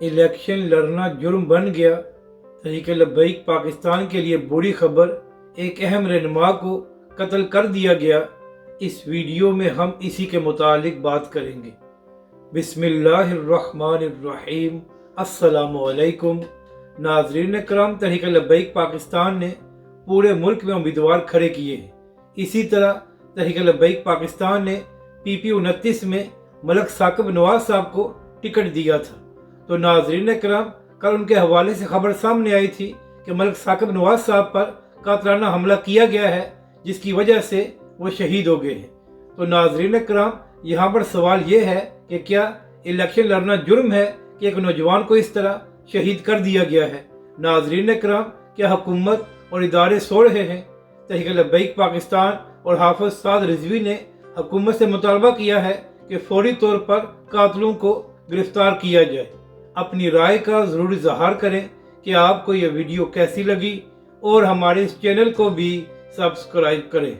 Election لڑنا جرم بن گیا، تحریک لبیک پاکستان کے لیے بری خبر، ایک اہم رہنما کو قتل کر دیا گیا۔ اس ویڈیو میں ہم اسی کے متعلق بات کریں گے۔ بسم اللہ الرحمن الرحیم۔ السلام علیکم ناظرین کرام، تحریک لبیک پاکستان نے پورے ملک میں امیدوار کھڑے کیے ہیں۔ اسی طرح تحریک لبیک پاکستان نے PP 29 میں ملک ثاقب نواز صاحب کو ٹکٹ دیا تھا۔ تو ناظرین کرام، کل ان کے حوالے سے خبر سامنے آئی تھی کہ ملک ثاقب نواز صاحب پر قاتلانہ حملہ کیا گیا ہے، جس کی وجہ سے وہ شہید ہو گئے ہیں۔ تو ناظرین کرام، یہاں پر سوال یہ ہے کہ کیا الیکشن لڑنا جرم ہے کہ ایک نوجوان کو اس طرح شہید کر دیا گیا ہے؟ ناظرین کرام، کیا حکومت اور ادارے سو رہے ہیں؟ تحریک لبیک پاکستان اور حافظ سعد رضوی نے حکومت سے مطالبہ کیا ہے کہ فوری طور پر قاتلوں کو گرفتار کیا جائے۔ اپنی رائے کا ضرور اظہار کریں کہ آپ کو یہ ویڈیو کیسی لگی، اور ہمارے اس چینل کو بھی سبسکرائب کریں۔